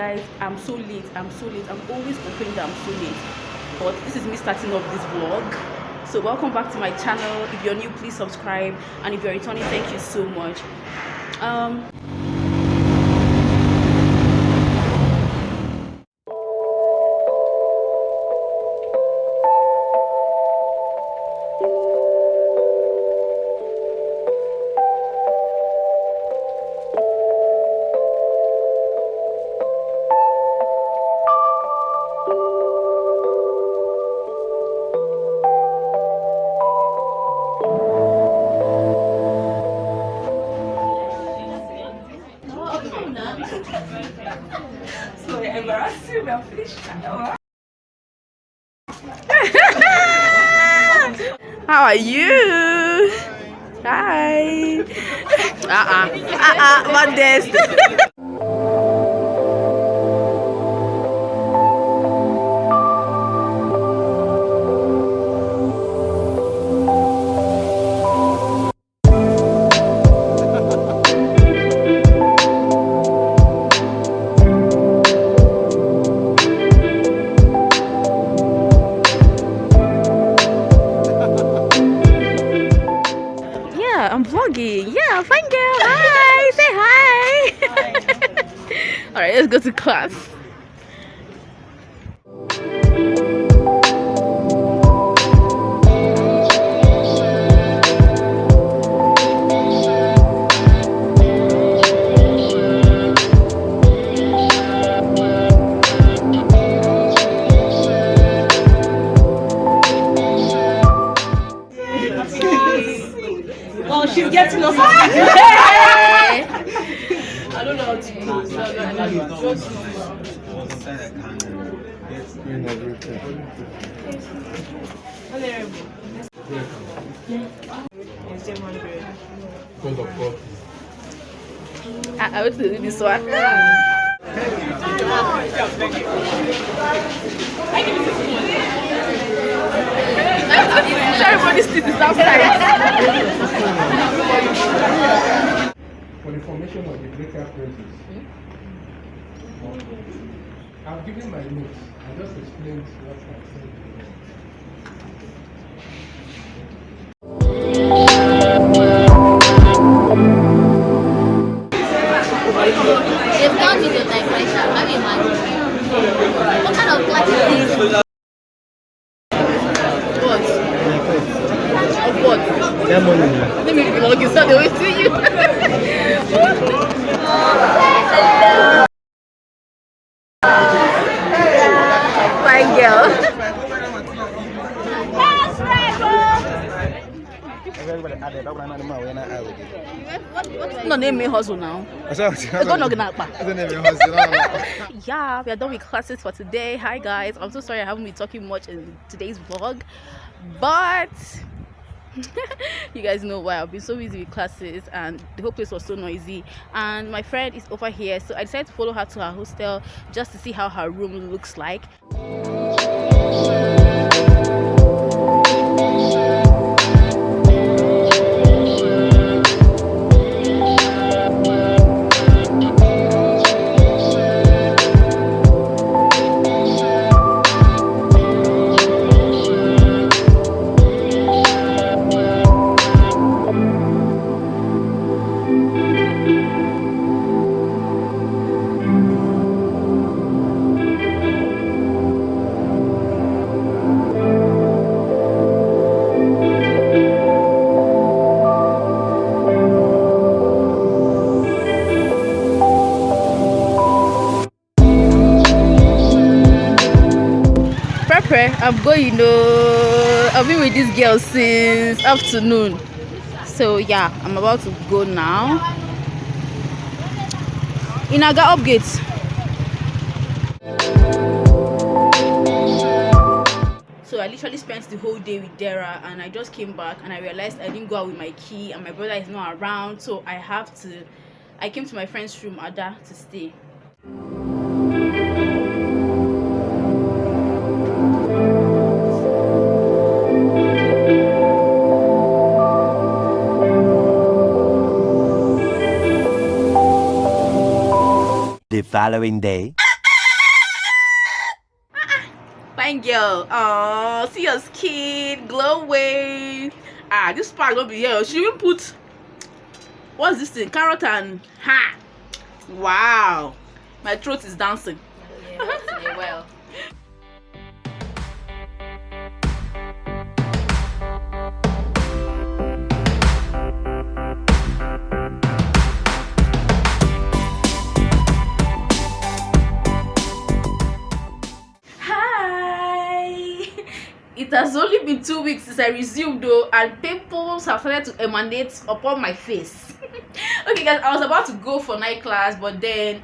guys, I'm so late. I'm always complaining that I'm so late, but this is me starting up this vlog. So welcome back to my channel. If you're new, please subscribe, and if you're returning, thank you so much. So embarrassing, I'm finished. How are you? Hi. Modest. I'm vlogging. Yeah, fine girl. Hi. Say hi. All right, let's go to class. Oh, she's getting us. I don't know how to do I want to do this one. Everybody's seat is outside. For the formation of the breaker process, I've given my notes. I just explained what I said. They've done video typewriter. Can you imagine? What kind of class is this? What? That money. Let me vlog you so they will see you. Fine girl. No, name me hustle now. Yeah, we are done with classes for today. Hi guys, I'm so sorry I haven't been talking much in today's vlog, but you guys know why. I've been so busy with classes and the whole place was so noisy, and my friend is over here, so I decided to follow her to her hostel just to see how her room looks like. I'm going, I've been with this girl since afternoon, so yeah, I'm about to go now. Inaga updates. So I literally spent the whole day with Dara, and I just came back and I realized I didn't go out with my key and my brother is not around, so I came to my friend's room, Ada, to stay. The following day. fine girl. Oh, see your skin glowing. Ah, this part gonna be here. She even put, what's this thing? Carrot and ha. Wow, my throat is dancing. Yeah, well. Hi. It has only been 2 weeks since I resumed though, and pimples have started to emanate upon my face. Okay guys, I was about to go for night class, but then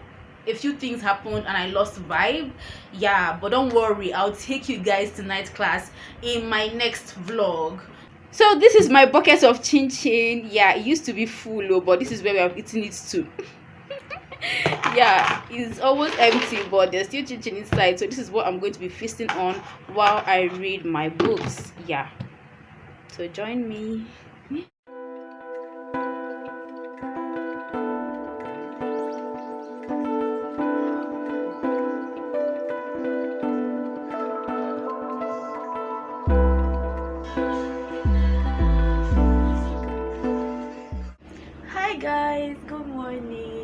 a few things happened and I lost vibe. Yeah, but don't worry, I'll take you guys to night class in my next vlog. So this is my bucket of chin chin. Yeah, it used to be full though, but this is where we have eaten it too. Yeah, it's almost empty, but there's still chin chin inside, so this is what I'm going to be feasting on while I read my books. Yeah, so join me. Hi guys, good morning.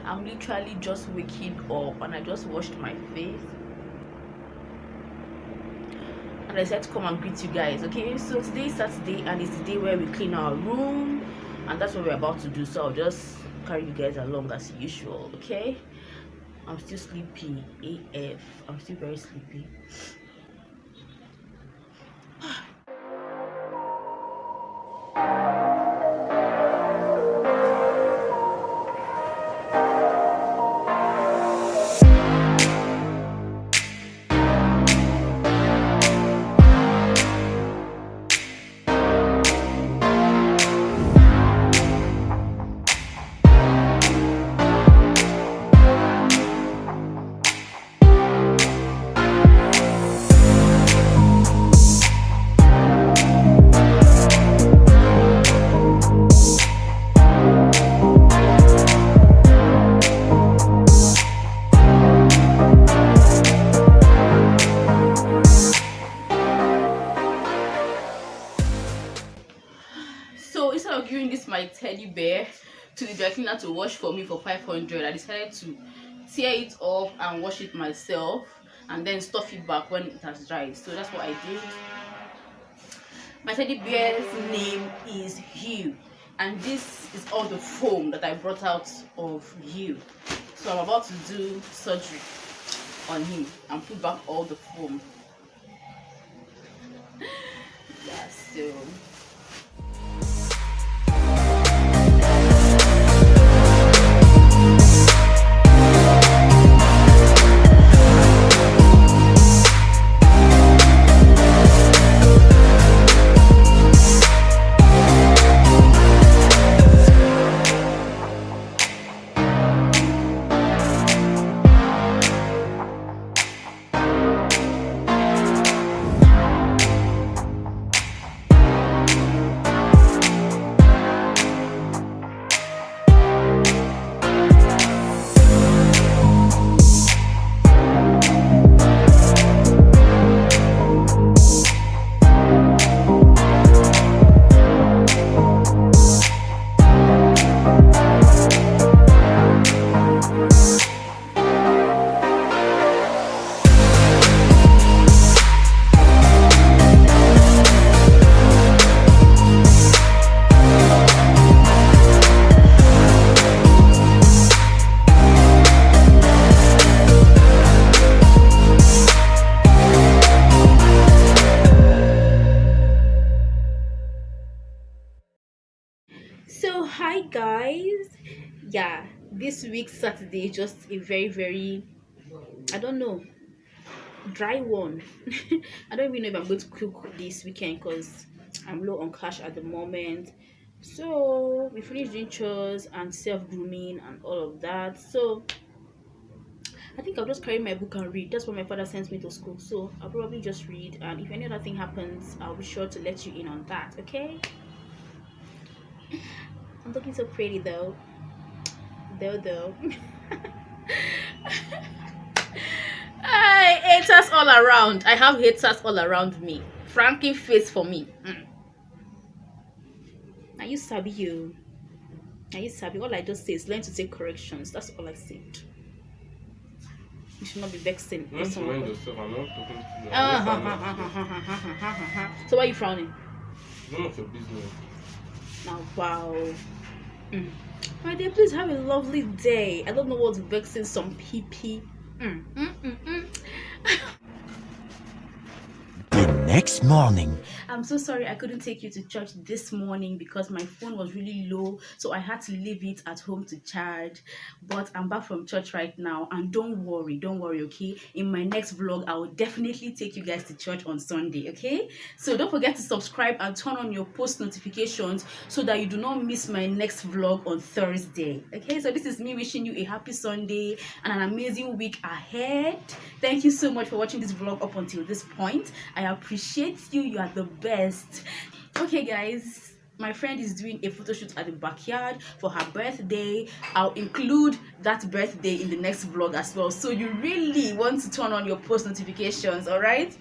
I'm literally just waking up and I just washed my face and I said to come and greet you guys. Okay, so today is Saturday and it's the day where we clean our room, and that's what we're about to do. So I'll just carry you guys along as usual. Okay, I'm still sleepy AF. I'm still very sleepy. So instead of giving this my teddy bear to the dry cleaner to wash for me for 500, I decided to tear it off and wash it myself and then stuff it back when it has dried. So that's what I did. My teddy bear's name is Hugh, and this is all the foam that I brought out of Hugh. So I'm about to do surgery on him and put back all the foam. Yeah, so hi guys. Yeah, this week's Saturday is just a very, I don't know, dry one. I don't even know if I'm going to cook this weekend because I'm low on cash at the moment. So we finished doing chores and self-grooming and all of that. So I think I'll just carry my book and read. That's what my father sends me to school. So I'll probably just read, and if any other thing happens, I'll be sure to let you in on that. Okay, I'm looking so pretty though. Hey, haters all around. I have haters all around me. Franking face for me. Now you sabi you. Now you sabi. All I just say is learn to take corrections. That's all I said. You should not be vexing. You want to mind yourself. I'm not talking to you. So why are you frowning? None of your business. Now, wow. My dear, please have a lovely day. I don't know what's vexing some PP. The next morning. I'm so sorry I couldn't take you to church this morning because my phone was really low, so I had to leave it at home to charge. But I'm back from church right now, and don't worry, okay? In my next vlog, I will definitely take you guys to church on Sunday, okay? So don't forget to subscribe and turn on your post notifications so that you do not miss my next vlog on Thursday, okay? So this is me wishing you a happy Sunday and an amazing week ahead. Thank you so much for watching this vlog up until this point. I appreciate you. You are the best. Okay guys, my friend is doing a photo shoot at the backyard for her birthday. I'll include that birthday in the next vlog as well, so you really want to turn on your post notifications. All right.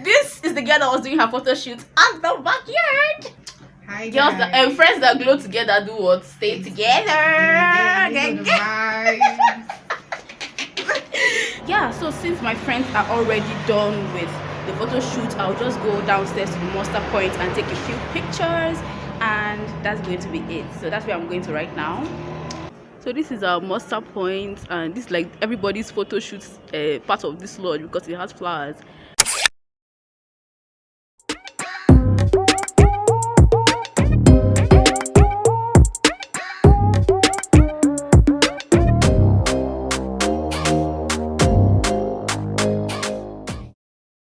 This is the girl that was doing her photo shoot at the backyard. Hi, girls and friends that glow together do what? Stay together. Yeah, so since my friends are already done with the photo shoot, I'll just go downstairs to the muster point and take a few pictures, and that's going to be it. So that's where I'm going to right now. So this is our muster point, and this is like everybody's photo shoot part of this lodge because it has flowers.